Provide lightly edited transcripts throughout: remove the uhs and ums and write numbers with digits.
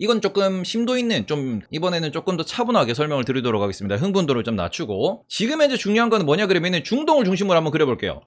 이건 조금 심도 있는, 좀 이번에는 조금 더 차분하게 설명을 드리도록 하겠습니다. 흥분도를 좀 낮추고. 지금 현재 중요한 건 뭐냐 그러면은 중동을 중심으로 한번 그려볼게요.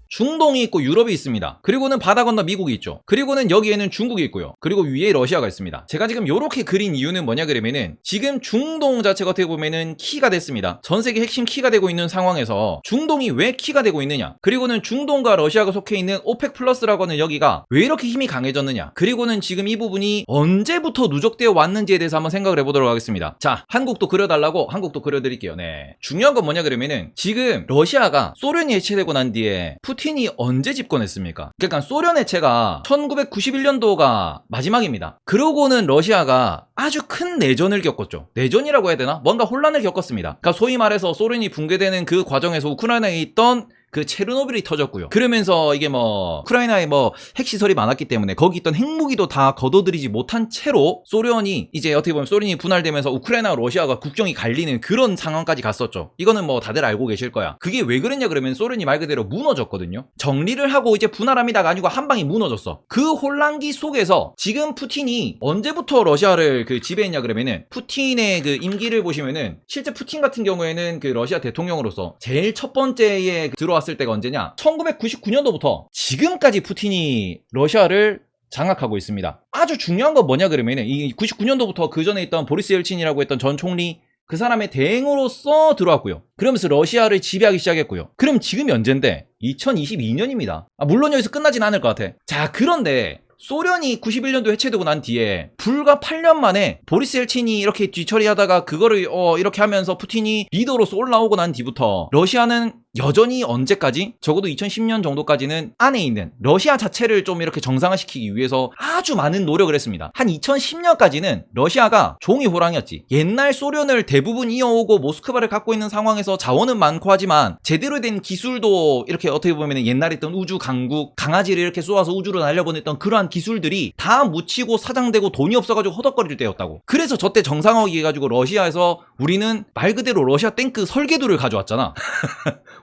중동이 있고 유럽이 있습니다. 그리고는 바다 건너 미국이 있죠. 그리고는 여기에는 중국이 있고요. 그리고 위에 러시아가 있습니다. 제가 지금 요렇게 그린 이유는 뭐냐 그러면은 지금 중동 자체가 어떻게 보면은 키가 됐습니다. 전 세계 핵심 키가 되고 있는 상황에서 중동이 왜 키가 되고 있느냐, 그리고는 중동과 러시아가 속해 있는 오펙 플러스라고 하는 여기가 왜 이렇게 힘이 강해졌느냐, 그리고는 지금 이 부분이 언제부터 누적되어 왔는지에 대해서 한번 생각을 해보도록 하겠습니다. 자, 한국도 그려달라고 한국도 그려드릴게요. 네, 중요한 건 뭐냐 그러면은 지금 러시아가 소련이 해체되고 난 뒤에 푸틴이 언제 집권했습니까? 그러니까 소련 해체가 1991년도가 마지막입니다. 그러고는 러시아가 아주 큰 내전을 겪었죠. 내전이라고 해야 되나? 뭔가 혼란을 겪었습니다. 그러니까 소위 말해서 소련이 붕괴되는 그 과정에서 우크라이나에 있던 그 체르노빌이 터졌고요. 그러면서 이게 뭐 우크라이나에 뭐 핵시설이 많았기 때문에 거기 있던 핵무기도 다 걷어들이지 못한 채로 소련이 이제 어떻게 보면 소련이 분할되면서 우크라이나와 러시아가 국경이 갈리는 그런 상황까지 갔었죠. 이거는 뭐 다들 알고 계실 거야. 그게 왜 그랬냐 그러면 소련이 말 그대로 무너졌거든요. 정리를 하고 이제 분할합니다가 아니고 한 방에 무너졌어. 그 혼란기 속에서 지금 푸틴이 언제부터 러시아를 그 지배했냐 그러면은 푸틴의 그 임기를 보시면은 실제 푸틴 같은 경우에는 그 러시아 대통령으로서 제일 첫 번째에 들어왔을 때가 언제냐? 1999년도부터 지금까지 푸틴이 러시아를 장악하고 있습니다. 아주 중요한 건 뭐냐 그러면은 이 99년도부터 그 전에 있던 보리스 옐친이라고 했던 전 총리 그 사람의 대행으로서 들어왔고요. 그러면서 러시아를 지배하기 시작했고요. 그럼 지금이 언젠데? 2022년입니다. 물론 여기서 끝나진 않을 것 같아. 자, 그런데 소련이 91년도 해체되고 난 뒤에 불과 8년 만에 보리스 옐친이 이렇게 뒤처리하다가 그거를 이렇게 하면서 푸틴이 리더로서 올라오고 난 뒤부터 러시아는 여전히 언제까지? 적어도 2010년 정도까지는 안에 있는 러시아 자체를 좀 이렇게 정상화시키기 위해서 아주 많은 노력을 했습니다. 한 2010년까지는 러시아가 종이 호랑이였지. 옛날 소련을 대부분 이어오고 모스크바를 갖고 있는 상황에서 자원은 많고 하지만 제대로 된 기술도 이렇게 어떻게 보면 옛날에 있던 우주 강국, 강아지를 이렇게 쏘아서 우주로 날려보냈던 그러한 기술들이 다 묻히고 사장되고 돈이 없어가지고 허덕거릴 때였다고. 그래서 저때 정상화하기 해가지고 러시아에서 우리는 말 그대로 러시아 탱크 설계도를 가져왔잖아.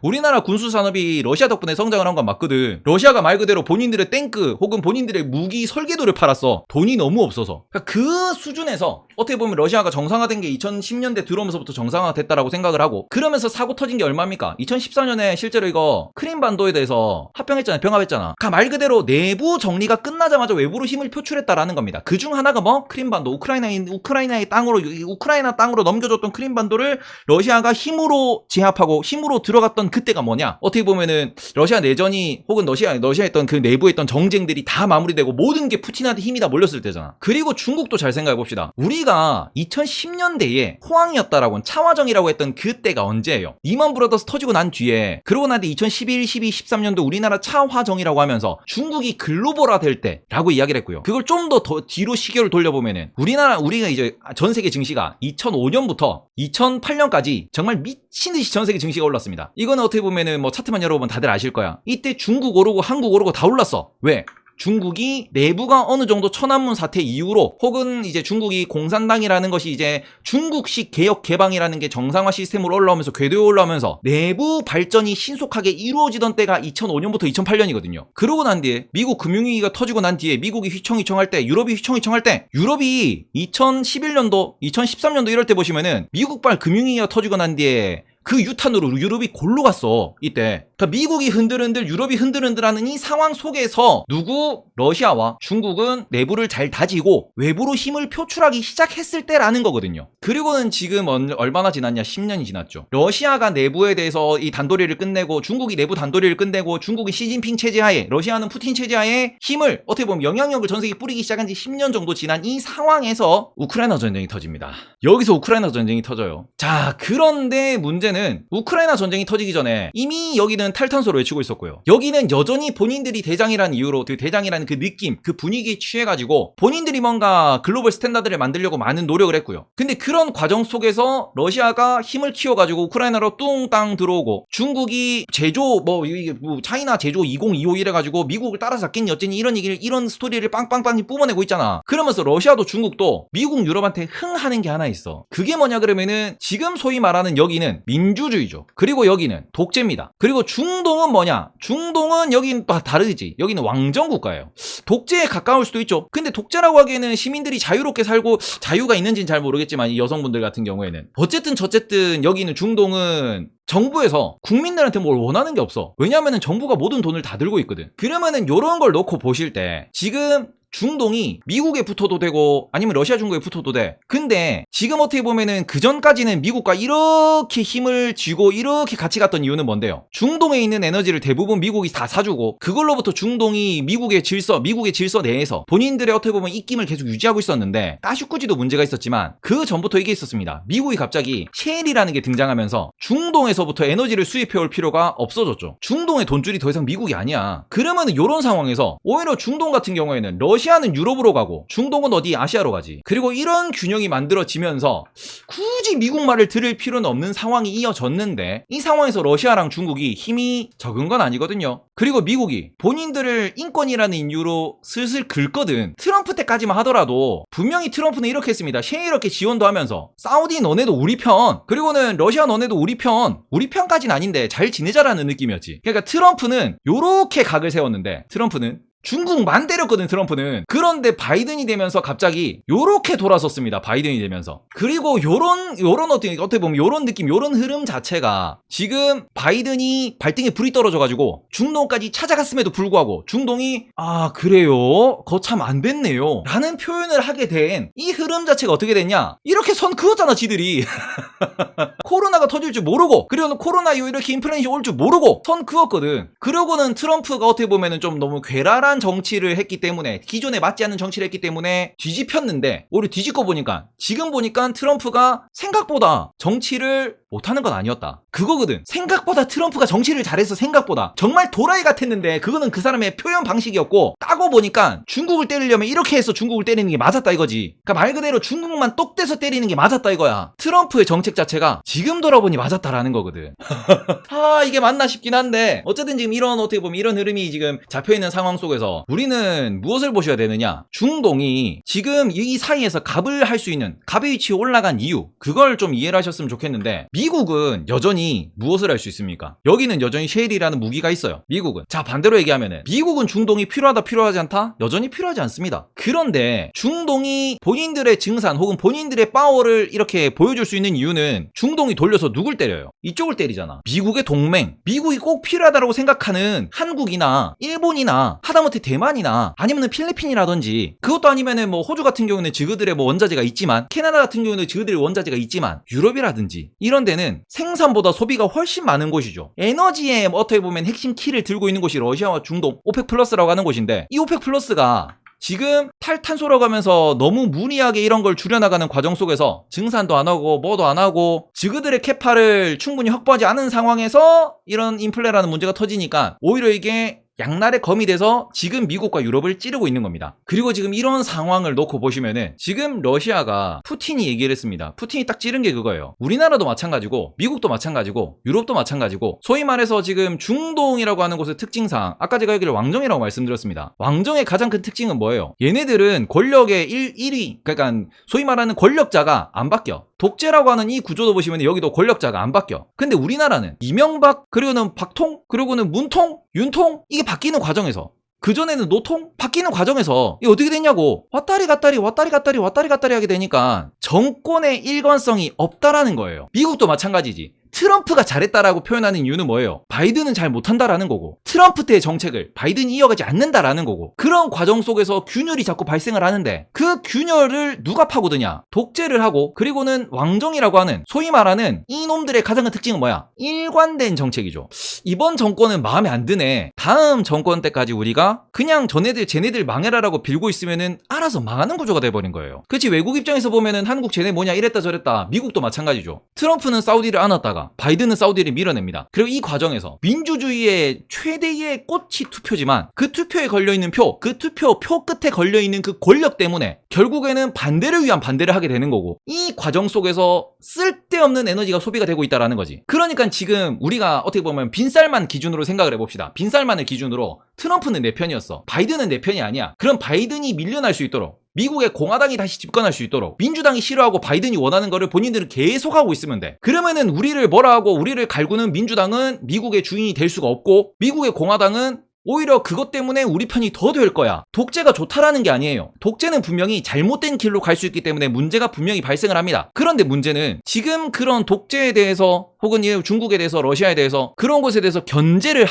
우리나라 군수산업이 러시아 덕분에 성장을 한 건 맞거든. 러시아가 말 그대로 본인들의 탱크 혹은 본인들의 무기 설계도를 팔았어. 돈이 너무 없어서. 그러니까 그 수준에서 어떻게 보면 러시아가 정상화된 게 2010년대 들어오면서부터 정상화됐다라고 생각을 하고, 그러면서 사고 터진 게 얼마입니까? 2014년에 실제로 이거 크림반도에 대해서 합병했잖아요. 병합했잖아. 그러니까 말 그대로 내부 정리가 끝나자마자 외부로 힘을 표출했다라는 겁니다. 그중 하나가 뭐? 크림반도. 우크라이나의 땅으로, 우크라이나 땅으로 넘겨줬던 크림반도를 러시아가 힘으로 제압하고 힘으로 들어갔던 그때가 뭐냐? 어떻게 보면은 러시아 내전이 혹은 러시아에 있던 그 내부에 있던 정쟁들이 다 마무리되고 모든 게 푸틴한테 힘이 다 몰렸을 때잖아. 그리고 중국도 잘 생각해 봅시다. 우리가 2010년대에 호황이었다라고 차화정이라고 했던 그때가 언제예요? 리먼 브라더스 터지고 난 뒤에, 그러고 난 뒤 2011, 12, 13년도 우리나라 차화정이라고 하면서 중국이 글로벌화 될 때라고 이야기를 했고요. 그걸 좀 더 뒤로 시계를 돌려보면은 우리가 이제 전 세계 증시가 2005년부터 2008년까지 정말 미친듯이 전 세계 증시가 올랐습니다. 이거는 어떻게 보면은 뭐 차트만 열어보면 다들 아실 거야. 이때 중국 오르고 한국 오르고 다 올랐어. 왜? 중국이 내부가 어느 정도 천안문 사태 이후로, 혹은 이제 중국이 공산당이라는 것이 이제 중국식 개혁 개방이라는 게 정상화 시스템으로 올라오면서 궤도에 올라오면서 내부 발전이 신속하게 이루어지던 때가 2005년부터 2008년이거든요. 그러고 난 뒤에 미국 금융위기가 터지고 난 뒤에 미국이 휘청휘청할 때, 유럽이 휘청휘청할 때, 유럽이 2011년도, 2013년도 이럴 때 보시면은 미국발 금융위기가 터지고 난 뒤에 그 유탄으로 유럽이 골로 갔어. 이때. 그러니까 미국이 흔들흔들, 유럽이 흔들흔들하는 이 상황 속에서 러시아와 중국은 내부를 잘 다지고 외부로 힘을 표출하기 시작했을 때라는 거거든요. 그리고는 지금 얼마나 지났냐? 10년이 지났죠. 러시아가 내부에 대해서 이 단도리를 끝내고, 중국이 내부 단도리를 끝내고, 중국이 시진핑 체제하에, 러시아는 푸틴 체제하에 힘을 어떻게 보면 영향력을 전 세계에 뿌리기 시작한 지 10년 정도 지난 이 상황에서 우크라이나 전쟁이 터집니다. 여기서 우크라이나 전쟁이 터져요. 자, 그런데 문제는 우크라이나 전쟁이 터지기 전에 이미 여기는 탈탄소를 외치고 있었고요. 여기는 여전히 본인들이 대장이라는 이유로, 그 대장이라는 그 느낌, 그 분위기에 취해가지고 본인들이 뭔가 글로벌 스탠다드를 만들려고 많은 노력을 했고요. 근데 그런 과정 속에서 러시아가 힘을 키워가지고 우크라이나로 뚱땅 들어오고, 중국이 제조 차이나 제조 2025 이래가지고 미국을 따라잡겠니 어쩌니 이런 스토리를 빵빵빵 뿜어내고 있잖아. 그러면서 러시아도 중국도 미국 유럽한테 흥하는 게 하나 있어. 그게 뭐냐 그러면은 지금 소위 말하는 여기는 민주주의죠. 그리고 여기는 독재입니다. 그리고 중동은 뭐냐? 중동은 여긴 또 다르지. 여기는 왕정 국가예요. 독재에 가까울 수도 있죠. 근데 독재라고 하기에는 시민들이 자유롭게 살고, 자유가 있는지는 잘 모르겠지만 이 여성분들 같은 경우에는 어쨌든 여기는 중동은 정부에서 국민들한테 뭘 원하는 게 없어. 왜냐하면 정부가 모든 돈을 다 들고 있거든. 그러면은 요런 걸 놓고 보실 때 지금 중동이 미국에 붙어도 되고 아니면 러시아 중국에 붙어도 돼. 근데 지금 어떻게 보면은 그 전까지는 미국과 이렇게 힘을 쥐고 이렇게 같이 갔던 이유는 뭔데요? 중동에 있는 에너지를 대부분 미국이 다 사주고 그걸로부터 중동이 미국의 질서 내에서 본인들의 어떻게 보면 입김을 계속 유지하고 있었는데 까슈꾸지도 문제가 있었지만 그 전부터 이게 있었습니다. 미국이 갑자기 셰일이라는 게 등장하면서 중동에서부터 에너지를 수입해올 필요가 없어졌죠. 중동의 돈줄이 더 이상 미국이 아니야. 그러면은 이런 상황에서 오히려 중동 같은 경우에는 러시아는 유럽으로 가고 중동은 어디 아시아로 가지. 그리고 이런 균형이 만들어지면서 굳이 미국 말을 들을 필요는 없는 상황이 이어졌는데 이 상황에서 러시아랑 중국이 힘이 적은 건 아니거든요. 그리고 미국이 본인들을 인권이라는 이유로 슬슬 긁거든. 트럼프 때까지만 하더라도 분명히 트럼프는 이렇게 했습니다. 이렇게 지원도 하면서 사우디 너네도 우리 편, 그리고는 러시아 너네도 우리 편까지는 아닌데 잘 지내자라는 느낌이었지. 그러니까 트럼프는 요렇게 각을 세웠는데 트럼프는 중국만 때렸거든. 트럼프는. 그런데 바이든이 되면서 갑자기 요렇게 돌아섰습니다. 바이든이 되면서. 그리고 요런 어떻게 보면 요런 느낌, 요런 흐름 자체가 지금 바이든이 발등에 불이 떨어져가지고 중동까지 찾아갔음에도 불구하고 중동이 그래요? 거참 안 됐네요 라는 표현을 하게 된 이 흐름 자체가 어떻게 됐냐? 이렇게 선 그었잖아 지들이. 코로나가 터질 줄 모르고, 그리고는 코로나 이후 이렇게 인플레이션 올 줄 모르고 선 그었거든. 그러고는 트럼프가 어떻게 보면은 좀 너무 괴랄한 정치를 했기 때문에, 기존에 맞지 않는 정치를 했기 때문에 뒤집혔는데, 오히려 뒤집고 보니까 지금 보니까 트럼프가 생각보다 정치를 못하는 건 아니었다. 그거거든. 생각보다 트럼프가 정치를 잘해서 생각보다 정말 도라이 같았는데 그거는 그 사람의 표현 방식이었고, 까고 보니까 중국을 때리려면 이렇게 해서 중국을 때리는 게 맞았다 이거지. 그러니까 말 그대로 중국만 똑대서 때리는 게 맞았다 이거야. 트럼프의 정책 자체가 지금 돌아보니 맞았다라는 거거든. 이게 맞나 싶긴 한데 어쨌든 지금 이런 어떻게 보면 이런 흐름이 지금 잡혀있는 상황 속에서 우리는 무엇을 보셔야 되느냐? 중동이 지금 이 사이에서 갑을 할 수 있는, 갑의 위치에 올라간 이유, 그걸 좀 이해를 하셨으면 좋겠는데, 미국은 여전히 무엇을 할 수 있습니까? 여기는 여전히 셰일이라는 무기가 있어요. 미국은. 자, 반대로 얘기하면은 미국은 중동이 필요하다 필요하지 않다? 여전히 필요하지 않습니다. 그런데 중동이 본인들의 증산 혹은 본인들의 파워를 이렇게 보여줄 수 있는 이유는 중동이 돌려서 누굴 때려요? 이쪽을 때리잖아. 미국의 동맹, 미국이 꼭 필요하다고 생각하는 한국이나 일본이나 하다못해 대만이나 아니면 필리핀이라든지, 그것도 아니면은 뭐 호주 같은 경우는 지그들의 뭐 원자재가 있지만, 캐나다 같은 경우는 지그들의 원자재가 있지만, 유럽이라든지 이런 데는 생산보다 소비가 훨씬 많은 곳이죠. 에너지에 어떻게 보면 핵심 키를 들고 있는 곳이 러시아와 중동, 오펙 플러스라고 하는 곳인데, 이 오펙 플러스가 지금 탈탄소라고 하면서 너무 무리하게 이런 걸 줄여나가는 과정 속에서 증산도 안 하고 뭐도 안 하고 지그들의 캐파를 충분히 확보하지 않은 상황에서 이런 인플레라는 문제가 터지니까 오히려 이게 양날의 검이 돼서 지금 미국과 유럽을 찌르고 있는 겁니다. 그리고 지금 이런 상황을 놓고 보시면은 지금 러시아가, 푸틴이 얘기를 했습니다. 푸틴이 딱 찌른 게 그거예요. 우리나라도 마찬가지고 미국도 마찬가지고 유럽도 마찬가지고, 소위 말해서 지금 중동이라고 하는 곳의 특징상 아까 제가 여기를 왕정이라고 말씀드렸습니다. 왕정의 가장 큰 특징은 뭐예요? 얘네들은 권력의 1위, 그러니까 소위 말하는 권력자가 안 바뀌어. 독재라고 하는 이 구조도 보시면 여기도 권력자가 안 바뀌어. 근데 우리나라는 이명박, 그리고는 박통, 그리고는 문통, 윤통, 이게 바뀌는 과정에서, 그전에는 노통 바뀌는 과정에서 이게 어떻게 됐냐고, 왔다리 갔다리 하게 되니까 정권의 일관성이 없다라는 거예요. 미국도 마찬가지지. 트럼프가 잘했다라고 표현하는 이유는 뭐예요? 바이든은 잘 못한다라는 거고, 트럼프 때의 정책을 바이든이 이어가지 않는다라는 거고, 그런 과정 속에서 균열이 자꾸 발생을 하는데 그 균열을 누가 파고드냐? 독재를 하고, 그리고는 왕정이라고 하는 소위 말하는 이놈들의 가장 큰 특징은 뭐야? 일관된 정책이죠. 이번 정권은 마음에 안 드네. 다음 정권 때까지 우리가 그냥 쟤네들 망해라라고 빌고 있으면은 알아서 망하는 구조가 돼버린 거예요. 그치, 외국 입장에서 보면은 한국 쟤네 뭐냐 이랬다 저랬다. 미국도 마찬가지죠. 트럼프는 사우디를 안았다가 바이든은 사우디를 밀어냅니다. 그리고 이 과정에서 민주주의의 최대의 꽃이 투표지만, 그 투표에 걸려있는 표, 그 투표 끝에 걸려있는 그 권력 때문에 결국에는 반대를 위한 반대를 하게 되는 거고, 이 과정 속에서 쓸데없는 에너지가 소비가 되고 있다는 거지. 그러니까 지금 우리가 어떻게 보면 빈쌀만 기준으로 생각을 해봅시다. 빈쌀만을 기준으로 트럼프는 내 편이었어, 바이든은 내 편이 아니야. 그럼 바이든이 밀려날 수 있도록, 미국의 공화당이 다시 집권할 수 있도록 민주당이 싫어하고 바이든이 원하는 거를 본인들은 계속 하고 있으면 돼. 그러면은 우리를 뭐라 하고 우리를 갈구는 민주당은 미국의 주인이 될 수가 없고 미국의 공화당은 오히려 그것 때문에 우리 편이 더 될 거야. 독재가 좋다라는 게 아니에요. 독재는 분명히 잘못된 길로 갈 수 있기 때문에 문제가 분명히 발생을 합니다. 그런데 문제는 지금 그런 독재에 대해서 혹은 중국에 대해서 러시아에 대해서 그런 것에 대해서 견제를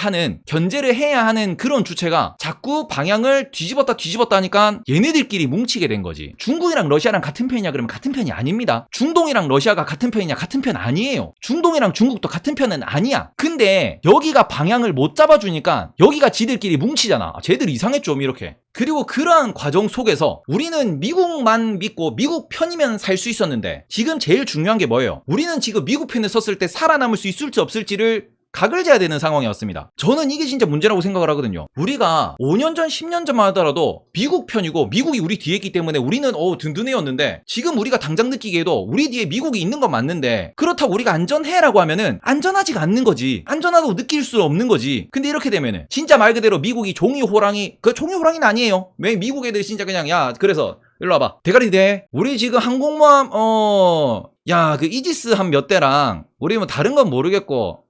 해야 하는 그런 주체가 자꾸 방향을 뒤집었다 하니까 얘네들끼리 뭉치게 된 거지. 중국이랑 러시아랑 같은 편이냐 그러면 같은 편이 아닙니다. 중동이랑 러시아가 같은 편이냐 같은 편 아니에요. 중동이랑 중국도 같은 편은 아니야. 근데 여기가 방향을 못 잡아주니까 여기가 지들끼리 뭉치잖아. 쟤들 이상했죠 이렇게. 그리고 그러한 과정 속에서 우리는 미국만 믿고 미국 편이면 살 수 있었는데 지금 제일 중요한 게 뭐예요? 우리는 지금 미국 편에 섰을 때 살아남을 수 있을지 없을지를 각을 재야 되는 상황이었습니다. 저는 이게 진짜 문제라고 생각을 하거든요. 우리가 5년 전, 10년 전만 하더라도 미국 편이고 미국이 우리 뒤에 있기 때문에 우리는 든든해였는데 지금 우리가 당장 느끼기에도 우리 뒤에 미국이 있는 건 맞는데 그렇다고 우리가 안전해라고 하면은 안전하지가 않는 거지. 안전하다고 느낄 수 없는 거지. 근데 이렇게 되면은 진짜 말 그대로 미국이 종이호랑이, 그 종이호랑이는 아니에요. 왜 미국 애들이 진짜 그냥 그래서 일로 와봐. 대가리 대. 우리 지금 항공모함 그 이지스 한 몇 대랑 우리 뭐 다른 건 모르겠고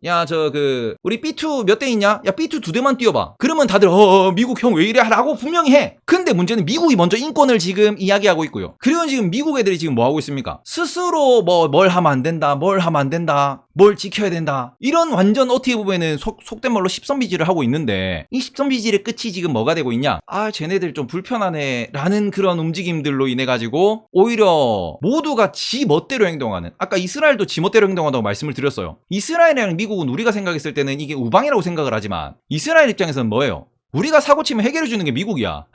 우리 B2 몇 대 있냐? B2 2대만 띄워봐. 그러면 다들 미국 형 왜 이래? 라고 분명히 해. 근데 문제는 미국이 먼저 인권을 지금 이야기하고 있고요. 그리고 지금 미국 애들이 지금 뭐 하고 있습니까? 스스로 뭘 하면 안 된다, 뭘 지켜야 된다. 이런 완전 어떻게 보면은 속된 말로 십선비질을 하고 있는데 이 십선비질의 끝이 지금 뭐가 되고 있냐? 쟤네들 좀 불편하네 라는 그런 움직임들로 인해 가지고 오히려 모두가 지 멋대로 행동하는, 아까 이스라엘도 지 멋대로 행동한다고 말씀을 드렸어요. 이스라엘이랑 미국은 우리가 생각했을 때는 이게 우방이라고 생각을 하지만 이스라엘 입장에서는 뭐예요? 우리가 사고치면 해결해주는 게 미국이야.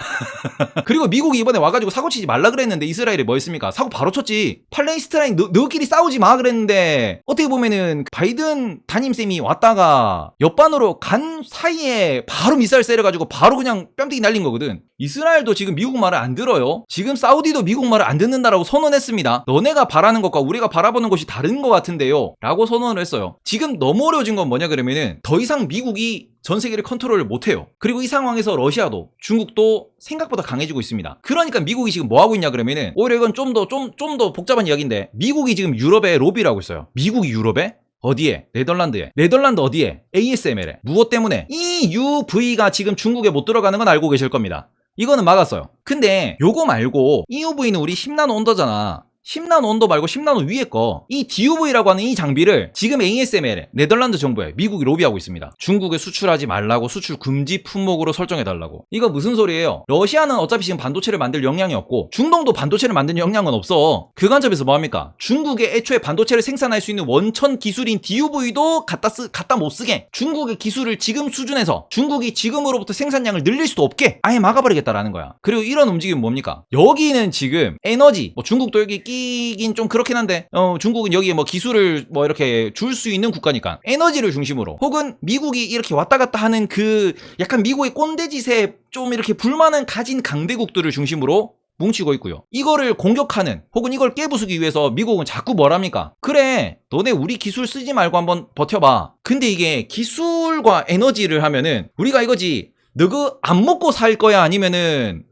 그리고 미국이 이번에 와가지고 사고치지 말라 그랬는데 이스라엘이 뭐 했습니까? 사고 바로 쳤지. 팔레스타인 너끼리 싸우지 마 그랬는데 어떻게 보면은 바이든 담임쌤이 왔다가 옆반으로 간 사이에 바로 미사일 쎄려가지고 바로 그냥 뺨때기 날린 거거든. 이스라엘도 지금 미국 말을 안 들어요. 지금 사우디도 미국 말을 안 듣는다라고 선언했습니다. 너네가 바라는 것과 우리가 바라보는 것이 다른 것 같은데요 라고 선언을 했어요. 지금 너무 어려워진 건 뭐냐 그러면은 더 이상 미국이 전 세계를 컨트롤을 못해요. 그리고 이 상황에서 러시아도 중국도 생각보다 강해지고 있습니다. 그러니까 미국이 지금 뭐 하고 있냐 그러면은 오히려 이건 좀 더 복잡한 이야기인데 미국이 지금 유럽에 로비를 하고 있어요. 미국이 유럽에? 어디에? 네덜란드에. 네덜란드 어디에? ASML에. 무엇 때문에? EUV가 지금 중국에 못 들어가는 건 알고 계실 겁니다. 이거는 막았어요. 근데 요거 말고 EUV는 우리 10나노 언더잖아. 10나노 언더 말고 10나노 위에 거, 이 DUV라고 하는 이 장비를 지금 ASML 네덜란드 정부에 미국이 로비하고 있습니다. 중국에 수출하지 말라고, 수출 금지 품목으로 설정해달라고. 이거 무슨 소리예요? 러시아는 어차피 지금 반도체를 만들 역량이 없고 중동도 반도체를 만드는 역량은 없어. 그 관점에서 뭐합니까? 중국의 애초에 반도체를 생산할 수 있는 원천 기술인 DUV도 갖다 못 쓰게, 중국의 기술을 지금 수준에서 중국이 지금으로부터 생산량을 늘릴 수도 없게 아예 막아버리겠다라는 거야. 그리고 이런 움직임은 뭡니까? 여기는 지금 에너지, 중국도 여기 끼긴 좀 그렇긴 한데 중국은 여기에 기술을 이렇게 줄 수 있는 국가니까 에너지를 중심으로, 혹은 미국이 이렇게 왔다 갔다 하는 그 약간 미국의 꼰대짓에 좀 이렇게 불만을 가진 강대국들을 중심으로 뭉치고 있고요. 이거를 공격하는 혹은 이걸 깨부수기 위해서 미국은 자꾸 뭐랍니까? 그래, 너네 우리 기술 쓰지 말고 한번 버텨봐. 근데 이게 기술과 에너지를 하면은 우리가 이거지, 너그 안 먹고 살 거야 아니면은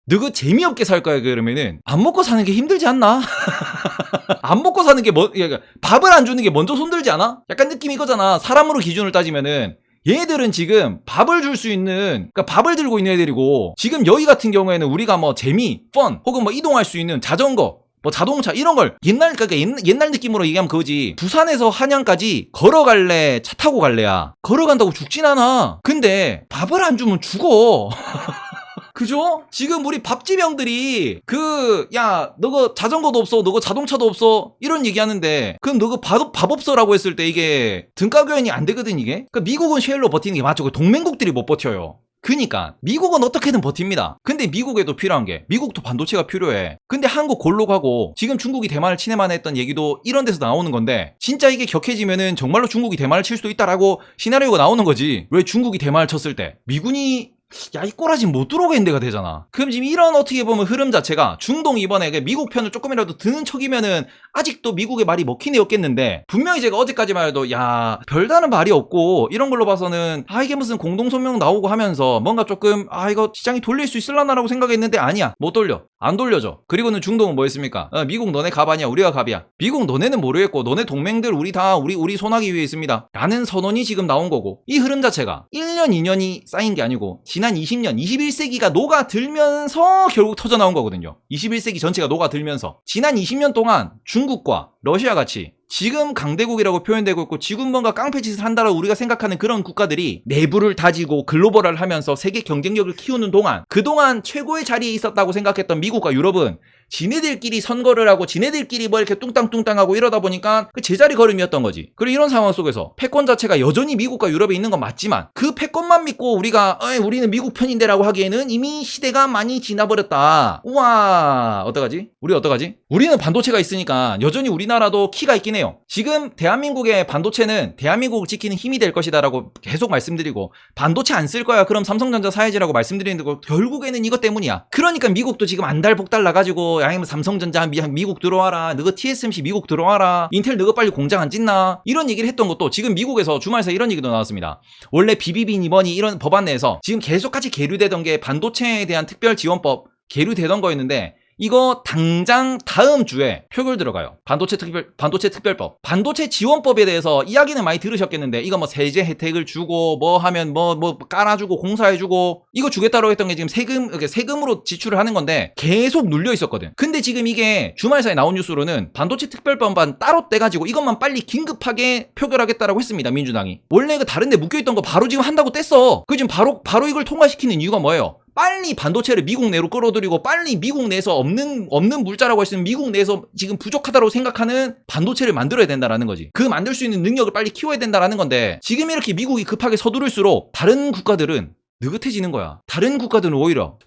너그 재미없게 살 거야 그러면은 안 먹고 사는 게 힘들지 않나? 안 먹고 사는 게 밥을 안 주는 게 먼저 손들지 않아? 약간 느낌이 이거잖아. 사람으로 기준을 따지면은 얘들은 지금 밥을 줄 수 있는, 그러니까 밥을 들고 있는 애들이고, 지금 여기 같은 경우에는 우리가 재미, 펀, 혹은 이동할 수 있는 자전거, 자동차 이런 걸 옛날 느낌으로 얘기하면 그거지. 부산에서 한양까지 걸어갈래, 차 타고 갈래야. 걸어간다고 죽진 않아. 근데 밥을 안 주면 죽어. 그죠? 지금 우리 밥집 형들이 너거 자전거도 없어, 너거 자동차도 없어 이런 얘기하는데, 그럼 너거 밥 없어라고 했을 때 이게 등가 교환이 안 되거든 이게. 그러니까 미국은 쉐일로 버티는 게 맞죠. 동맹국들이 못 버텨요. 그니까 미국은 어떻게든 버팁니다. 근데 미국에도 필요한 게, 미국도 반도체가 필요해. 근데 한국 골로 가고 지금 중국이 대만을 치네만 했던 얘기도 이런 데서 나오는 건데, 진짜 이게 격해지면은 정말로 중국이 대만을 칠 수도 있다라고 시나리오가 나오는 거지. 왜 중국이 대만을 쳤을 때 미군이 야, 이 꼬라지 못 들어오겠는데가 되잖아. 그럼 지금 이런 어떻게 보면 흐름 자체가 중동 이번에 미국 편을 조금이라도 드는 척이면은 아직도 미국의 말이 먹힌 애였겠는데, 분명히 제가 어제까지만 해도 야, 별다른 말이 없고 이런 걸로 봐서는 이게 무슨 공동성명 나오고 하면서 뭔가 조금 이거 시장이 돌릴 수 있을라나라고 생각했는데 아니야, 못 돌려. 안 돌려줘. 그리고는 중동은 뭐 했습니까? 미국 너네 갑 아니야, 우리가 갑이야. 미국 너네는 모르겠고 너네 동맹들 우리 다 우리 손하기 위해 있습니다 라는 선언이 지금 나온 거고, 이 흐름 자체가 1년 2년이 쌓인 게 아니고 지난 20년 21세기가 녹아들면서 결국 터져 나온 거거든요. 21세기 전체가 녹아들면서 지난 20년 동안 중국과 러시아 같이 지금 강대국이라고 표현되고 있고 지금 뭔가 깡패짓을 한다라고 우리가 생각하는 그런 국가들이 내부를 다지고 글로벌화를 하면서 세계 경쟁력을 키우는 동안, 그동안 최고의 자리에 있었다고 생각했던 미국과 유럽은 지네들끼리 선거를 하고 지네들끼리 뭐 이렇게 뚱땅뚱땅하고 이러다 보니까 그 제자리 걸음이었던 거지. 그리고 이런 상황 속에서 패권 자체가 여전히 미국과 유럽에 있는 건 맞지만 그 패권만 믿고 우리가 우리는 미국 편인데라고 하기에는 이미 시대가 많이 지나버렸다. 우와, 어떡하지? 우리 어떡하지? 우리는 반도체가 있으니까 여전히 우리나라도 키가 있긴 해요. 지금 대한민국의 반도체는 대한민국을 지키는 힘이 될 것이다라고 계속 말씀드리고, 반도체 안 쓸 거야 그럼 삼성전자 사야지라고 말씀드리는 거 결국에는 이것 때문이야. 그러니까 미국도 지금 안달복달 나가지고 아니면 삼성전자 미국 들어와라, 너가 TSMC 미국 들어와라, 인텔 너가 빨리 공장 안 짓나, 이런 얘기를 했던 것도 지금 미국에서 주말 사이 이런 얘기도 나왔습니다. 원래 비비비 이번이 이런 법안 내에서 지금 계속같이 계류되던 게 반도체에 대한 특별 지원법 계류되던 거였는데, 이거 당장 다음 주에 표결 들어가요. 반도체 특별법. 반도체 지원법에 대해서 이야기는 많이 들으셨겠는데, 이거 뭐 세제 혜택을 주고 뭐 하면 뭐 깔아주고 공사해주고 이거 주겠다고 했던 게 지금 세금으로 지출을 하는 건데 계속 눌려 있었거든. 근데 지금 이게 주말 사이에 나온 뉴스로는 반도체 특별법만 따로 떼가지고 이것만 빨리 긴급하게 표결하겠다라고 했습니다. 민주당이. 원래 그 다른 데 묶여있던 거 바로 지금 한다고 뗐어. 그 지금 바로 이걸 통과시키는 이유가 뭐예요? 빨리 반도체를 미국 내로 끌어들이고 빨리 미국 내에서 없는 물자라고 했으면 미국 내에서 지금 부족하다고 생각하는 반도체를 만들어야 된다라는 거지. 그 만들 수 있는 능력을 빨리 키워야 된다라는 건데, 지금 이렇게 미국이 급하게 서두를수록 다른 국가들은 느긋해지는 거야. 다른 국가들은 오히려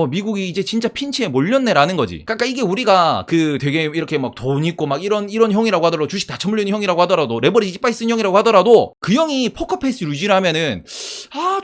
미국이 이제 진짜 핀치에 몰렸네라는 거지. 그러니까 이게 우리가 되게 이렇게 막 돈 있고 막 이런 형이라고 하더라도, 주식 다 처물리는 형이라고 하더라도, 레버리지 이빠이 쓴 형이라고 하더라도, 그 형이 포커페이스 유지를 하면은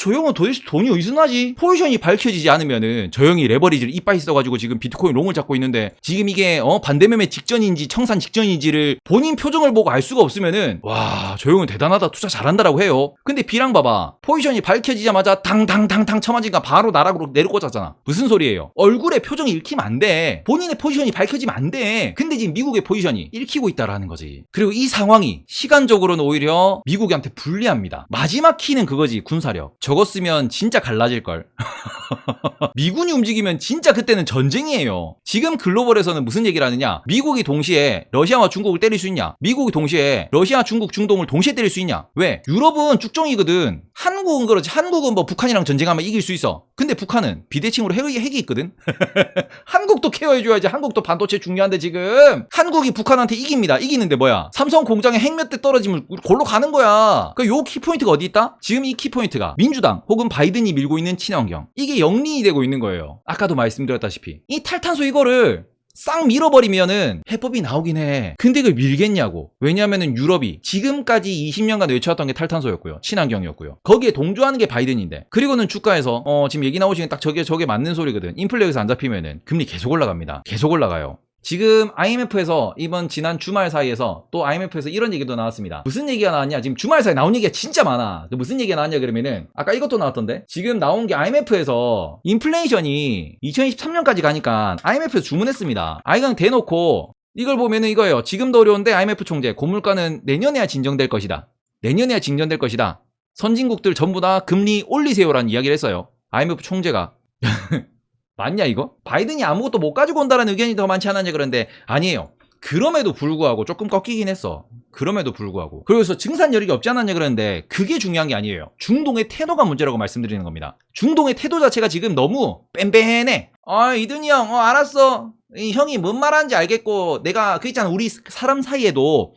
저 형은 도대체 돈이 어디서 나지? 포지션이 밝혀지지 않으면은 저 형이 레버리지를 이빠이 써가지고 지금 비트코인 롱을 잡고 있는데, 지금 이게 반대매매 직전인지 청산 직전인지를 본인 표정을 보고 알 수가 없으면은 와, 저 형은 대단하다, 투자 잘한다라고 해요. 근데 B랑 봐봐, 포지션이 밝혀지자마자 당당 쳐맞으니까 바로 나락으로 내려꽂았잖아. 무슨 소리예요? 얼굴에 표정이 읽히면 안 돼. 본인의 포지션이 밝혀지면 안 돼. 근데 지금 미국의 포지션이 읽히고 있다라는 거지. 그리고 이 상황이 시간적으로는 오히려 미국한테 불리합니다. 마지막 키는 그거지, 군사력. 저거 쓰면 진짜 갈라질걸. 미군이 움직이면 진짜 그때는 전쟁이에요. 지금 글로벌에서는 무슨 얘기를 하느냐? 미국이 동시에 러시아와 중국을 때릴 수 있냐? 미국이 동시에 러시아, 중국, 중동을 동시에 때릴 수 있냐? 왜? 유럽은 쭉정이거든. 한국은 그렇지. 한국은 뭐 북한이랑 전쟁하면 이길 수 있어. 근데 북한은 비대칭으로 핵이 있거든. 한국도 케어해줘야지. 한국도 반도체 중요한데 지금 한국이 북한한테 이깁니다. 이기는데 뭐야? 삼성 공장에 핵 몇 대 떨어지면 골로 가는 거야. 그러니까 요 키포인트가 어디 있다? 지금 이 키포인트가 민주당 혹은 바이든이 밀고 있는 친환경, 이게 영린이 되고 있는 거예요. 아까도 말씀드렸다시피 이 탈탄소 이거를 싹 밀어버리면은 해법이 나오긴 해. 근데 이걸 밀겠냐고. 왜냐면은 유럽이 지금까지 20년간 외쳐왔던 게 탈탄소였고요, 친환경이었고요. 거기에 동조하는 게 바이든인데, 그리고는 주가에서 지금 얘기 나오시는 딱 저게 맞는 소리거든. 인플레에서 안 잡히면은 금리 계속 올라갑니다. 계속 올라가요. 지금 IMF에서 지난 주말 사이에서 또 IMF에서 이런 얘기도 나왔습니다. 무슨 얘기가 나왔냐? 지금 주말 사이에 나온 얘기가 진짜 많아. 무슨 얘기가 나왔냐 그러면은 아까 이것도 나왔던데, 지금 나온 게 IMF에서 인플레이션이 2023년까지 가니까 IMF에서 주문했습니다. 그냥 대놓고 이걸 보면은 이거예요. 지금도 어려운데 IMF 총재, 고물가는 내년에야 진정될 것이다. 내년에야 진정될 것이다. 선진국들 전부 다 금리 올리세요라는 이야기를 했어요. IMF 총재가. 맞냐 이거? 바이든이 아무것도 못 가지고 온다는 의견이 더 많지 않았냐 그런데 아니에요. 그럼에도 불구하고 조금 꺾이긴 했어. 그럼에도 불구하고. 그래서 증산 여력이 없지 않았냐 그러는데 그게 중요한 게 아니에요. 중동의 태도가 문제라고 말씀드리는 겁니다. 중동의 태도 자체가 지금 너무 뺀뺀해. 이든이 형 알았어. 이 형이 뭔 말하는지 알겠고, 내가 그 있잖아, 우리 사람 사이에도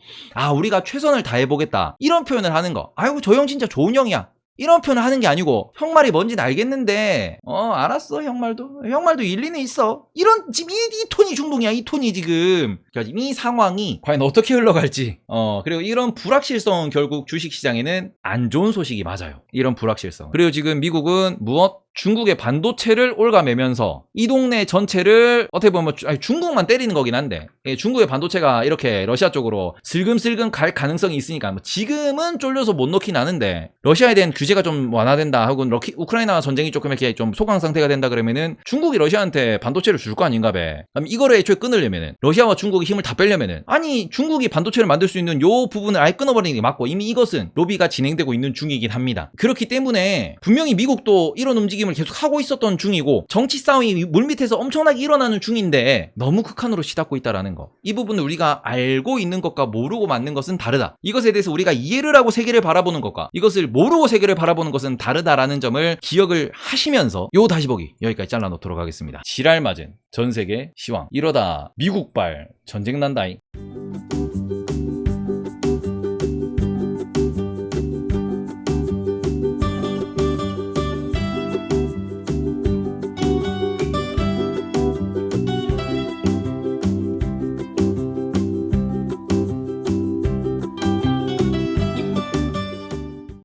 우리가 최선을 다해보겠다 이런 표현을 하는 거. 아이고 저 형 진짜 좋은 형이야, 이런 표현을 하는 게 아니고, 형 말이 뭔지는 알겠는데 알았어, 형 말도 일리는 있어, 이런 지금 이 톤이 중동이야. 이 톤이 지금. 그러니까 지금 이 상황이 과연 어떻게 흘러갈지, 그리고 이런 불확실성은 결국 주식시장에는 안 좋은 소식이 맞아요. 이런 불확실성. 그리고 지금 미국은 무엇? 중국의 반도체를 옭아매면서 이 동네 전체를 어떻게 보면 중국만 때리는 거긴 한데, 중국의 반도체가 이렇게 러시아 쪽으로 슬금슬금 갈 가능성이 있으니까 뭐 지금은 쫄려서 못 넣긴 하는데, 러시아에 대한 규제가 좀 완화된다 하고 우크라이나 전쟁이 조금 이렇게 좀 소강 상태가 된다 그러면은 중국이 러시아한테 반도체를 줄 거 아닌가 배. 그럼 이거를 애초에 끊으려면은, 러시아와 중국이 힘을 다 빼려면은, 아니 중국이 반도체를 만들 수 있는 요 부분을 아예 끊어버리는 게 맞고, 이미 이것은 로비가 진행되고 있는 중이긴 합니다. 그렇기 때문에 분명히 미국도 이런 움직임을 계속 하고 있었던 중이고, 정치 싸움이 물밑에서 엄청나게 일어나는 중인데 너무 극한으로 치닫고 있다라는 거, 이 부분을 우리가 알고 있는 것과 모르고 맞는 것은 다르다. 이것에 대해서 우리가 이해를 하고 세계를 바라보는 것과 이것을 모르고 세계를 바라보는 것은 다르다라는 점을 기억을 하시면서 요 다시 보기 여기까지 잘라놓도록 하겠습니다. 지랄맞은 전세계 시황, 이러다 미국발 전쟁 난다잉.